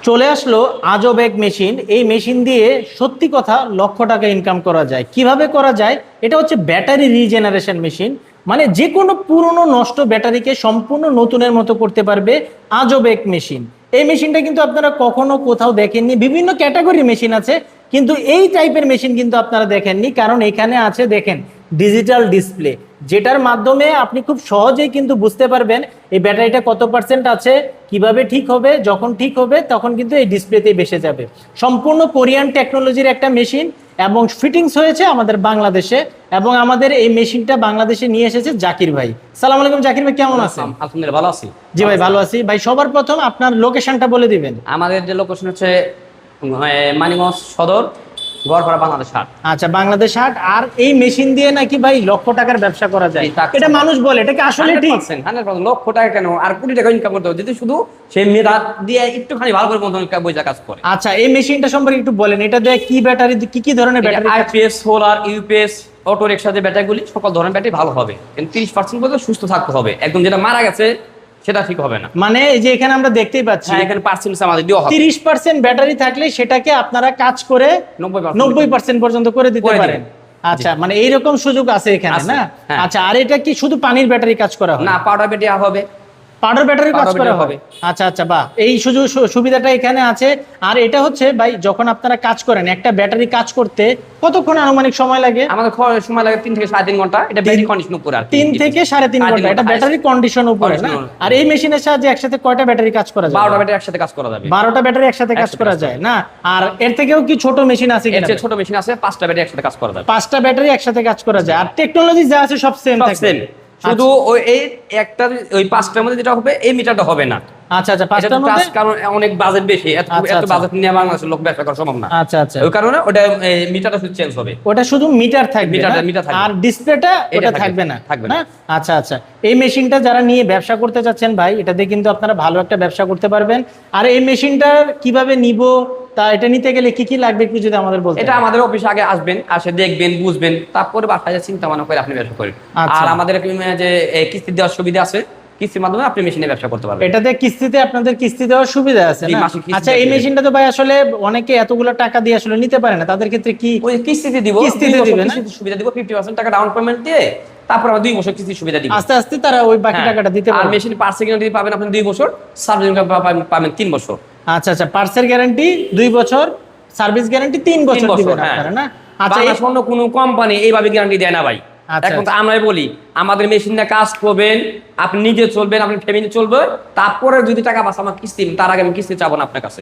চলে আসলো আজব এক মেশিন। এই মেশিন দিয়ে সত্যি কথা লক্ষ টাকা ইনকাম করা যায়। কিভাবে করা যায়? এটা হচ্ছে ব্যাটারি রিজেনারেশন মেশিন। মানে যে কোনো পুরনো নষ্ট ব্যাটারিকে সম্পূর্ণ নতুনের মতো করতে পারবে আজব এক মেশিন। এই মেশিনটা কিন্তু আপনারা কখনো কোথাও দেখেননি। বিভিন্ন ক্যাটাগরি মেশিন আছে, কিন্তু এই টাইপের মেশিন কিন্তু আপনারা দেখেননি, কারণ এখানে আছে দেখেন ডিজিটাল ডিসপ্লে, যেটার মাধ্যমে আপনি খুব সহজেই কিন্তু বুঝতে পারবেন এই ব্যাটারিটা কত পার্সেন্ট আছে, কিভাবে ঠিক হবে। যখন ঠিক হবে তখন কিন্তু এই ডিসপ্লেতেই ভেসে যাবে। সম্পূর্ণ কোরিয়ান টেকনোলজির একটা মেশিন এবং ফিটিংস হয়েছে আমাদের বাংলাদেশে, এবং আমাদের এই মেশিনটা বাংলাদেশে নিয়ে এসেছে জাকির ভাই। সালাম আলাইকুম জাকির ভাই, কেমন আছেন? আলহামদুলিল্লাহ ভালো আছি। জি ভাই ভালো আছি। ভাই সবার প্রথম আপনার লোকেশনটা বলে দিবেন। আমাদের যে লোকেশন হচ্ছে মানিকগঞ্জ সদর, গড়পাড়া, বাংলাদেশ হাট। আচ্ছা, বাংলাদেশ হাট। আর এই মেশিন দিয়ে নাকি ভাই লক্ষ টাকার ব্যবসা করা যায়, এটা মানুষ বলে, এটা কি আসলে ঠিক? 100% লক্ষ টাকা কেন আর কোটি টাকা ইনকাম করতে হবে যদি শুধু সেই মেধা দিয়ে একটুখানি ভালো করে বইটা কাজ করে। আচ্ছা, এই মেশিনটা সম্পর্কে একটু বলেন। এটা দিয়ে কি ব্যাটারি, কি ধরনের battery? IPS, solar, UPS, auto rickshaw যে ব্যাটারিগুলি সকল ধরনের ব্যাটারি ভালো হবে, কিন্তু 30% পর্যন্ত সুস্থ থাকতে হবে। একদম যেটা মারা গেছে সেটা ঠিক হবে না। মানে এই যে এখানে আমরা দেখতেই পাচ্ছি এখানে পার্সেন্টেজ আমাদের দেওয়া হবে। 30% ব্যাটারি থাকলে সেটাকে আপনারা কাজ করে 90% পর্যন্ত করে দিতে পারেন। আচ্ছা, মানে এইরকম সুযোগ আছে এখানে না? আচ্ছা, আর এটা কি শুধু পানির ব্যাটারি কাজ করা হবে? না, পাউডার ব্যাটারি হবে, পাউডার ব্যাটারি কাজ করা হবে। আচ্ছা আচ্ছা, বাহ, এই সুযোগ সুবিধাটা এখানে আছে। আর এটা হচ্ছে ভাই, যখন আপনারা কাজ করেন একটা ব্যাটারি কাজ করতে কতক্ষণ আনুমানিক সময় লাগে? আমাদের সময় লাগে 3 থেকে 3.5 ঘন্টা। এটা ব্যাটারি কন্ডিশন উপর আর 3 থেকে 3.5 ঘন্টা, এটা ব্যাটারি কন্ডিশন উপরে না? আর এই মেশিনের সাহায্যে একসাথে কয়টা ব্যাটারি কাজ করা যায়? 12টা ব্যাটারি একসাথে কাজ করা যাবে। 12টা ব্যাটারি একসাথে কাজ করা যায় না? আর এর থেকেও কি ছোট মেশিন আছে কিনা? এর ছোট মেশিন আছে, 5টা ব্যাটারি একসাথে কাজ করা যাবে। 5টা ব্যাটারি একসাথে কাজ করা যায়। আর টেকনোলজি যা আছে সব সেম থাকবে, শুধু ওই এই একটা ওই 5টার মধ্যে যেটা হবে এই মিটারটা হবে না। আচ্ছা আচ্ছা, 5টার মধ্যে কারণ অনেক বাজেট বেশি, এত বাজেট নিয়ে বাংলাদেশের লোক ব্যবসা করা সম্ভব না। আচ্ছা আচ্ছা, ওই কারণে ওটা মিটারটা শুধু চেঞ্জ হবে। ওটা শুধু মিটার থাকবে, মিটার থাকবে, আর ডিসপ্লেটা ওটা থাকবে না। আচ্ছা আচ্ছা, এই মেশিনটা যারা নিয়ে ব্যবসা করতে চাচ্ছেন ভাই, এটা দিয়ে কিন্তু আপনারা ভালো একটা ব্যবসা করতে পারবেন। আর এই মেশিনটার কিভাবে নিব, তা এটা নিতে গেলে কি কি লাগবে একটু যদি আমাদের বলতেন। এটা আমাদের অফিসে আগে আসবেন, আসে দেখবেন, বুঝবেন, তারপরে বাসায় চিন্তা ভাবনা করে আপনি ব্যবসা করেন। আর আমাদের যে কিস্তি দেওয়ার সুবিধা আছে, কিস্তির মাধ্যমে আপনি মেশিনে ব্যবসা করতে পারবেন। এটাতে কিস্তিতে আপনাদের কিস্তি দেওয়ার সুবিধা আছে না? আচ্ছা, এই মেশিনটা তো ভাই আসলে অনেকে এতগুলো টাকা দিয়ে আসলে নিতে পারে না, তাদের ক্ষেত্রে কি ওই কিস্তিতে দিব? কিস্তিতে দিবেন, কিস্তিতে সুবিধা দিব। 50% টাকা ডাউন পেমেন্ট দিয়ে তারপর আমরা 2 বছর কিস্তি সুবিধা দিব। আস্তে আস্তে তারা ওই বাকি টাকাটা দিতে পারবে। আর মেশিন পার্টস গ্যারান্টি পাবেন আপনি 2 বছর, সার্ভিস পাবেন 3 বছর। আচ্ছা আচ্ছা, পার্টসের গ্যারান্টি 2 বছর, সার্ভিস গ্যারান্টি 3 বছর দিবেন আপনারা না? আচ্ছা, অন্য কোনো কোম্পানি এইভাবে গ্যারান্টি দেয় না ভাই। এখন তো আমরাই বলি আমাদের মেশিনটা কাজ করবেন, আপনি নিজে চলবেন, আপনার ফ্যামিলি চলবে, তারপরে যদি টাকা বাঁচা আমার কিস্তি, তার আগে আমি কিস্তি চাবো না আপনার কাছে।